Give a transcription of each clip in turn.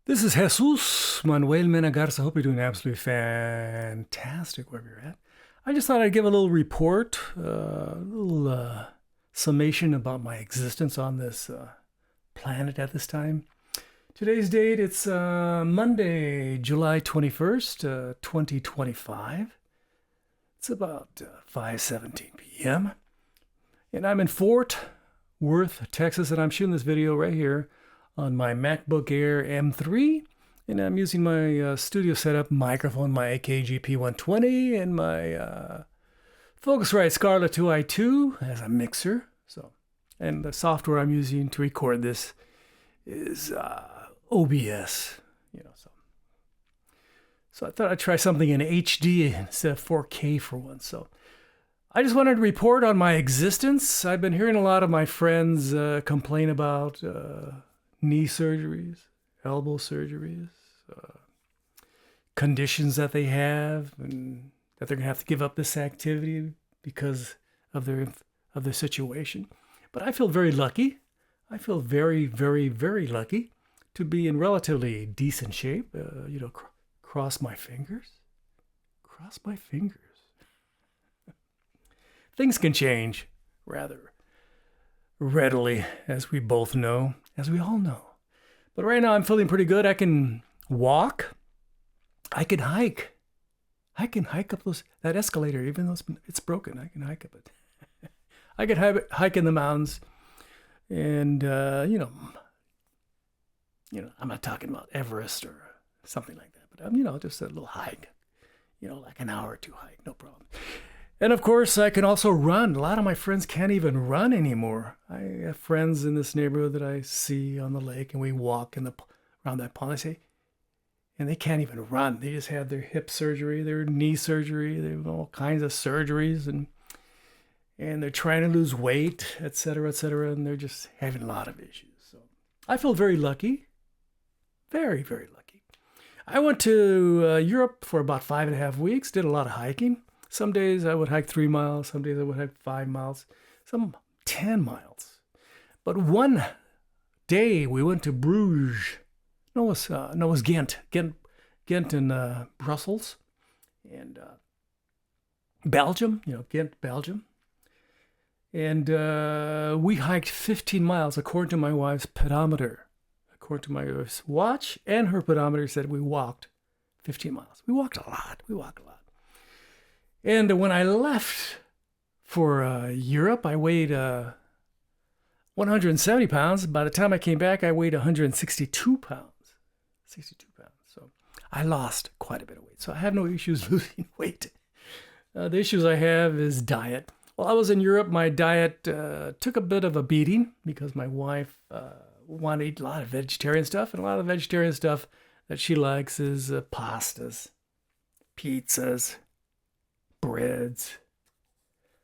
This is Jesús Manuel Mena Garza. Hope you're doing absolutely fantastic wherever you're at. I just thought I'd give a little report, a little summation about my existence on this planet at this time. Today's date, it's Monday, July 21st, 2025. It's about 5:17 p.m. And I'm in Fort Worth, Texas, and I'm shooting this video right here on my MacBook Air M3, and I'm using my studio setup, microphone, my AKG P120, and my Focusrite Scarlett 2i2 as a mixer. And the software I'm using to record this is OBS. So I thought I'd try something in HD instead of 4K for once. So I just wanted to report on my existence. I've been hearing a lot of my friends complain about knee surgeries, elbow surgeries, conditions that they have, and that they're gonna have to give up this activity because of their situation. But I feel very lucky. I feel very, very, very lucky to be in relatively decent shape. Cross my fingers. Cross my fingers. Things can change rather readily, as we both know, as we all know. But right now I'm feeling pretty good. I can walk. I can hike. I can hike up that escalator, even though it's broken. I can hike up it. I can hike in the mountains, and I'm not talking about Everest or something like that, but just a little hike, like an hour or two hike, no problem. And of course, I can also run. A lot of my friends can't even run anymore. I have friends in this neighborhood that I see on the lake, and we walk around that pond. And they can't even run. They just had their hip surgery, their knee surgery, they have all kinds of surgeries, and they're trying to lose weight, et cetera, and they're just having a lot of issues. So I feel very lucky, very, very lucky. I went to Europe for about 5.5 weeks, did a lot of hiking. Some days I would hike 3 miles. Some days I would hike 5 miles. Some 10 miles. But one day we went to Bruges. No, it was Ghent. Ghent in Brussels. And Belgium, Ghent, Belgium. And we hiked 15 miles according to my wife's pedometer. According to my wife's watch and her pedometer said we walked 15 miles. We walked a lot. And when I left for Europe, I weighed 170 pounds. By the time I came back, I weighed 162 pounds. 62 pounds. So I lost quite a bit of weight. So I have no issues losing weight. The issues I have is diet. While I was in Europe, my diet took a bit of a beating because my wife wanted to eat a lot of vegetarian stuff. And a lot of vegetarian stuff that she likes is pastas, pizzas, breads,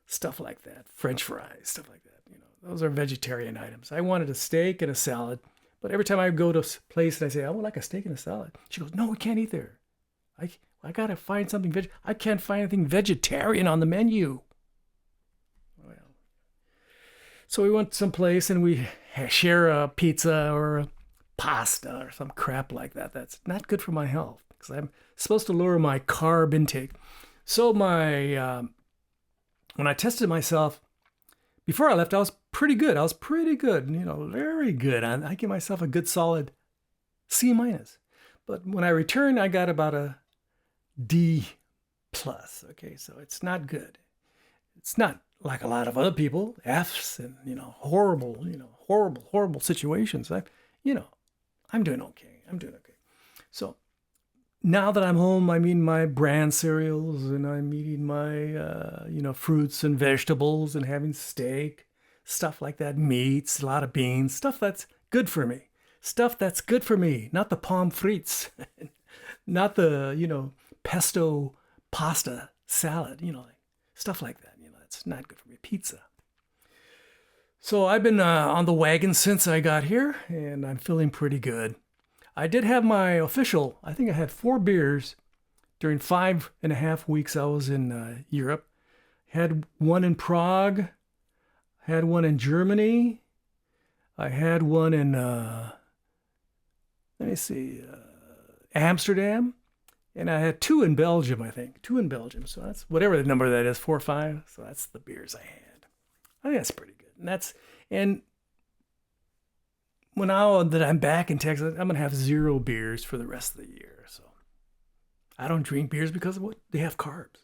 stuff like that, French fries, stuff like that. Those are vegetarian items. I wanted a steak and a salad, but every time I go to a place and I say, I would like a steak and a salad, she goes, no, we can't eat there. I got to find something I can't find anything vegetarian on the menu. Well, so we went someplace and we share a pizza or a pasta or some crap like that. That's not good for my health because I'm supposed to lower my carb intake. So when I tested myself, before I left, I was pretty good. Very good. I give myself a good solid C-. But when I returned, I got about a D+. Okay, so it's not good. It's not like a lot of other people, Fs and, horrible situations. I'm doing okay. So now that I'm home, I'm eating my bran cereals and I'm eating my, fruits and vegetables and having steak, stuff like that, meats, a lot of beans, stuff that's good for me. Stuff that's good for me, not the pommes frites, not the, pesto pasta salad, stuff like that. That's not good for me. Pizza. So I've been on the wagon since I got here and I'm feeling pretty good. I did have my official, I think I had 4 beers during 5.5 weeks I was in Europe. Had one in Prague, had one in Germany, I had one in let me see, Amsterdam. And I had 2 in Belgium, I think. 2 in Belgium. So that's whatever the number that is, 4 or 5. So that's the beers I had. I think that's pretty good. And now that I'm back in Texas, I'm going to have 0 beers for the rest of the year. So I don't drink beers because of what? They have carbs.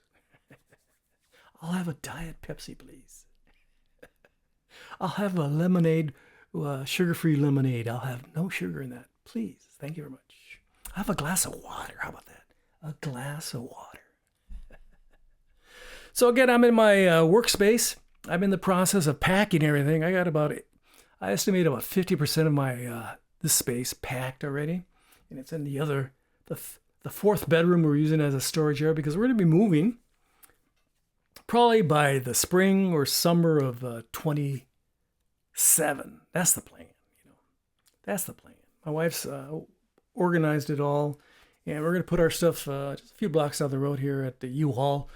I'll have a Diet Pepsi, please. I'll have a lemonade, sugar-free lemonade. I'll have no sugar in that. Please. Thank you very much. I'll have a glass of water. How about that? A glass of water. So again, I'm in my workspace. I'm in the process of packing everything. I estimate about 50% of my this space packed already, and it's in the 4th bedroom we're using as a storage area because we're going to be moving probably by the spring or summer of 27. That's the plan. That's the plan. My wife's organized it all. And we're going to put our stuff just a few blocks down the road here at the U-Haul.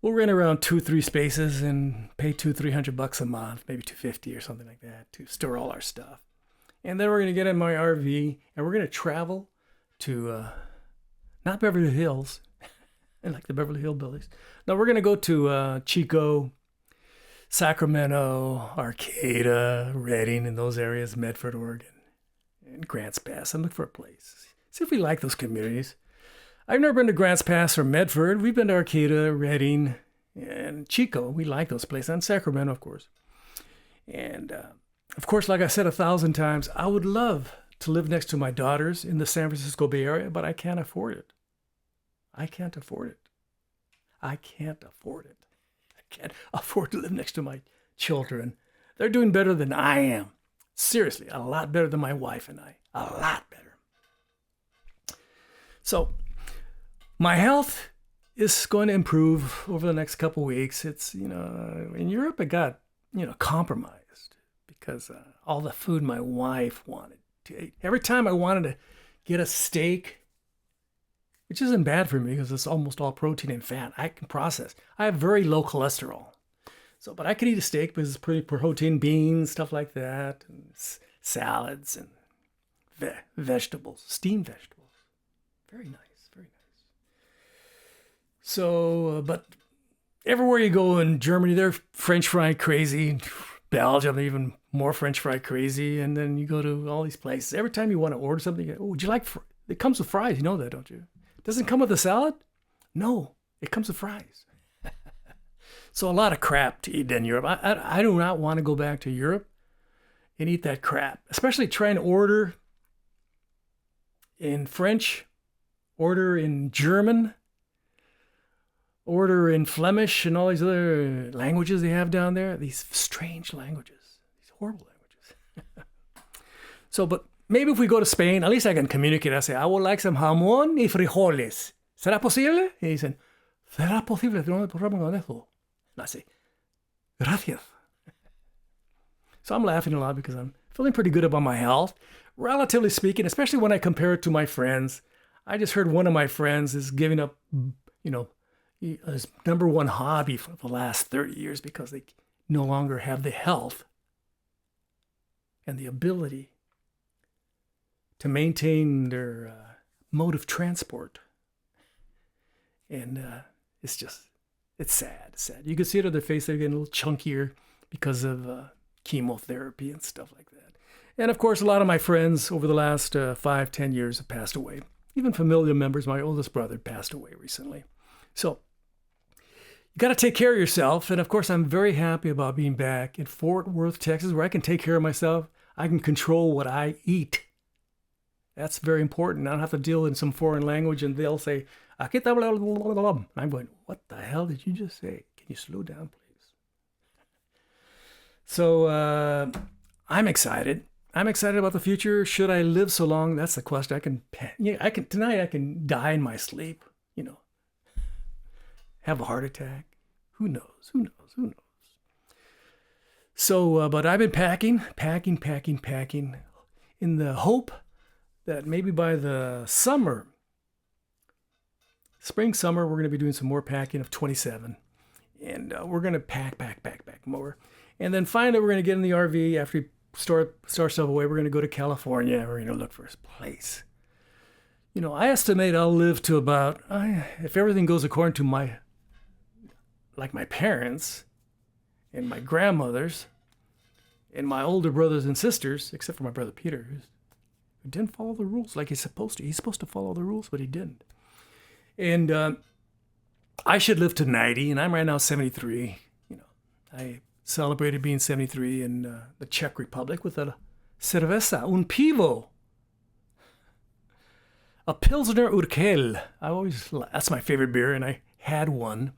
We'll rent around 2-3 spaces and pay $200-300 a month, maybe $250 or something like that to store all our stuff. And then we're going to get in my RV and we're going to travel to, not Beverly Hills, like the Beverly Hillbillies. No, we're going to go to Chico, Sacramento, Arcata, Redding, and those areas, Medford, Oregon, and Grants Pass, and look for a place. See if we like those communities. I've never been to Grants Pass or Medford. We've been to Arcata, Redding, and Chico. We like those places, and Sacramento, of course. And, of course, like I said 1,000 times, I would love to live next to my daughters in the San Francisco Bay Area, but I can't afford it. I can't afford it. I can't afford it. I can't afford to live next to my children. They're doing better than I am. Seriously, a lot better than my wife and I. A lot better. So my health is going to improve over the next couple of weeks. It's, in Europe, it got, compromised because all the food my wife wanted to eat. Every time I wanted to get a steak, which isn't bad for me because it's almost all protein and fat, I can process. I have very low cholesterol. So, but I could eat a steak because it's pretty protein, beans, stuff like that, and salads and vegetables, steamed vegetables. Very nice, very nice. So, but everywhere you go in Germany, they're French fry crazy. Belgium, they're even more French fry crazy. And then you go to all these places. Every time you want to order something, you go, would you like, it comes with fries. You know that, don't you? It doesn't come with a salad? No, it comes with fries. So a lot of crap to eat in Europe. I do not want to go back to Europe and eat that crap, especially trying to order in French, order in German, order in Flemish and all these other languages they have down there. These strange languages, these horrible languages. So, but maybe if we go to Spain, at least I can communicate. I say, I would like some jamón y frijoles. ¿Será posible? Y dicen, ¿será posible? No hay problema con eso. And I say, gracias. So I'm laughing a lot because I'm feeling pretty good about my health, relatively speaking, especially when I compare it to my friends. I just heard one of my friends is giving up, his number one hobby for the last 30 years because they no longer have the health and the ability to maintain their mode of transport. And it's sad. You can see it on their face. They're getting a little chunkier because of chemotherapy and stuff like that. And of course, a lot of my friends over the last 5-10 years have passed away. Even familiar members, my oldest brother passed away recently. So you got to take care of yourself. And of course, I'm very happy about being back in Fort Worth, Texas, where I can take care of myself. I can control what I eat. That's very important. I don't have to deal in some foreign language and they'll say, aquí está blah, blah, blah, blah. And I'm going, what the hell did you just say? Can you slow down, please? So I'm excited. I'm excited about the future. Should I live so long? That's the question. Tonight I can die in my sleep, have a heart attack. Who knows? So, but I've been packing in the hope that maybe by the spring, summer, we're going to be doing some more packing of 27. And we're going to pack more. And then finally, we're going to get in the RV after we store stuff away. We're going to go to California. We're going to look for a place. You know, I estimate I'll live to about, if everything goes according to my parents and my grandmothers and my older brothers and sisters, except for my brother Peter, who didn't follow the rules like he's supposed to. He's supposed to follow the rules, but he didn't. And I should live to 90, and I'm right now 73. You know, I celebrated being 73 in the Czech Republic with a cerveza, un pivo, a Pilsner Urquell. That's my favorite beer, and I had one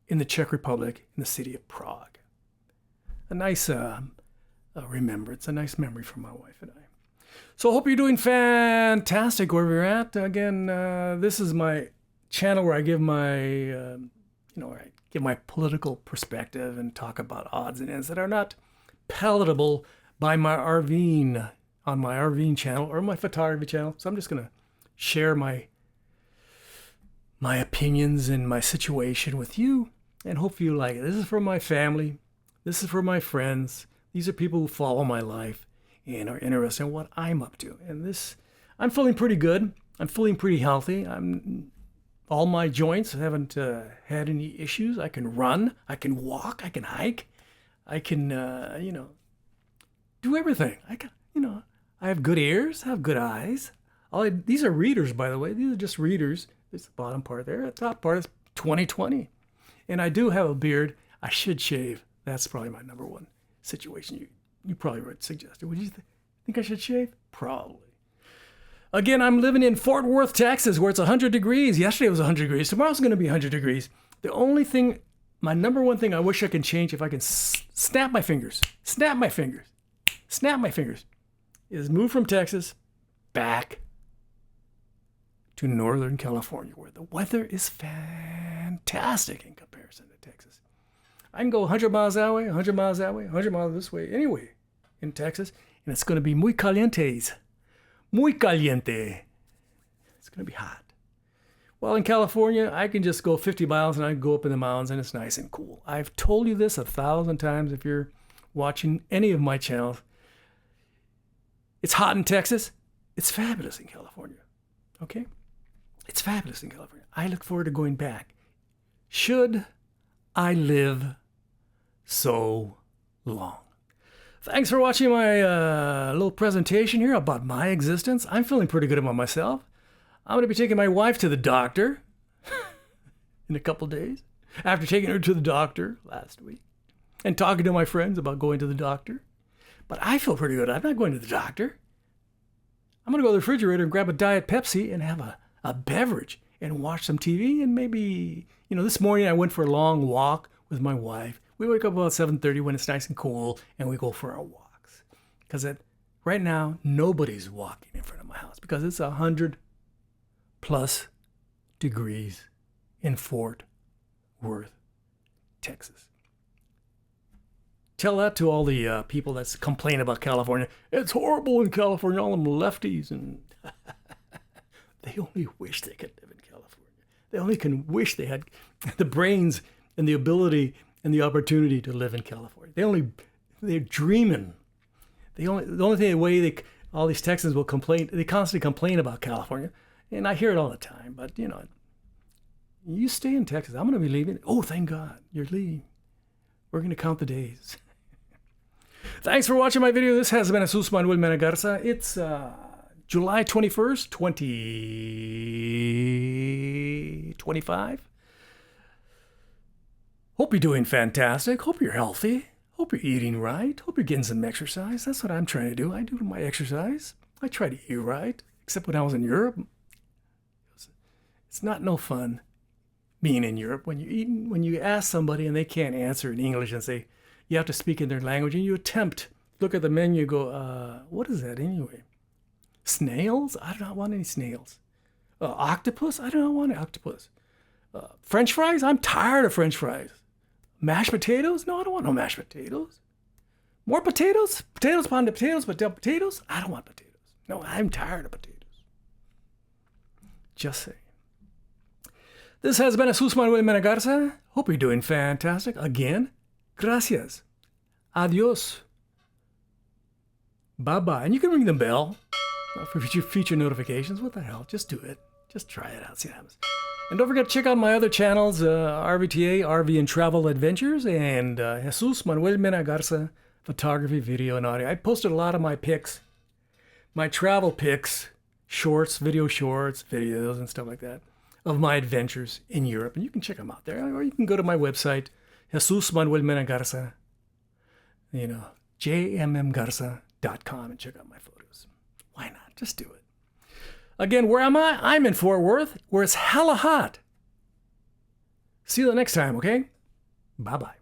in the Czech Republic in the city of Prague. A nice remembrance, a nice memory for my wife and I. So I hope you're doing fantastic wherever you're at. Again, this is my channel where I give my, my political perspective and talk about odds and ends that are not palatable by my RVing, on my RVing channel or my photography channel. So I'm just going to share my opinions and my situation with you, and hope you like it. This is for my family. This is for my friends. These are people who follow my life and are interested in what I'm up to. And I'm feeling pretty good. I'm feeling pretty healthy. All my joints haven't had any issues. I can run. I can walk. I can hike. I can, do everything. I have good ears. I have good eyes. These are readers, by the way. These are just readers. It's the bottom part there. The top part is 2020. And I do have a beard. I should shave. That's probably my number one situation. You probably would suggest it. Would you think I should shave? Probably. Again, I'm living in Fort Worth, Texas, where it's 100 degrees. Yesterday it was 100 degrees. Tomorrow's going to be 100 degrees. The only thing, my number one thing I wish I can change, if I can snap my fingers, is move from Texas back to Northern California, where the weather is fantastic in comparison to Texas. I can go 100 miles that way, 100 miles that way, 100 miles this way, anyway in Texas, and it's going to be muy calientes. Muy caliente. It's going to be hot. Well, in California, I can just go 50 miles and I can go up in the mountains and it's nice and cool. I've told you this 1,000 times if you're watching any of my channels. It's hot in Texas. It's fabulous in California. Okay? It's fabulous in California. I look forward to going back. Should I live so long? Thanks for watching my little presentation here about my existence. I'm feeling pretty good about myself. I'm going to be taking my wife to the doctor in a couple days, after taking her to the doctor last week and talking to my friends about going to the doctor. But I feel pretty good. I'm not going to the doctor. I'm going to go to the refrigerator and grab a Diet Pepsi and have a beverage and watch some TV. And maybe, this morning I went for a long walk with my wife. We wake up about 7:30 when it's nice and cool, and we go for our walks. Because right now, nobody's walking in front of my house because it's 100+ degrees in Fort Worth, Texas. Tell that to all the people that's complaining about California. It's horrible in California, all them lefties. And they only wish they could live in California. They only can wish they had the brains and the ability and the opportunity to live in California. They're dreaming. The only way all these Texans will complain, they constantly complain about California, and I hear it all the time. But you stay in Texas. I'm going to be leaving. Oh, thank God you're leaving. We're going to count the days. Thanks for watching my video. This has been Jesús Manuel Mena Garza. It's July 21st, 2025. Hope you're doing fantastic. Hope you're healthy. Hope you're eating right. Hope you're getting some exercise. That's what I'm trying to do. I do my exercise. I try to eat right, except when I was in Europe. It's not no fun being in Europe when you ask somebody and they can't answer in English and say, you have to speak in their language, and you attempt, look at the menu, go, what is that anyway? Snails? I do not want any snails. Octopus? I do not want an octopus. French fries? I'm tired of French fries. Mashed potatoes? No, I don't want no mashed potatoes. More potatoes? Potatoes, pound potatoes, but potatoes? I don't want potatoes. No, I'm tired of potatoes. Just saying. This has been Jesús Manuel Mena Garza. Hope you're doing fantastic. Again, gracias. Adios. Bye-bye. And you can ring the bell. For future notifications. What the hell? Just do it. Just try it out. See what happens. And don't forget to check out my other channels, RVTA, RV and Travel Adventures, and Jesús Manuel Mena Garza, Photography, Video, and Audio. I posted a lot of my pics, my travel pics, shorts, videos, and stuff like that, of my adventures in Europe. And you can check them out there. Or you can go to my website, Jesús Manuel Mena Garza, JMMGARZA.com, and check out my photos. Why not? Just do it. Again, where am I? I'm in Fort Worth, where it's hella hot. See you the next time, okay? Bye-bye.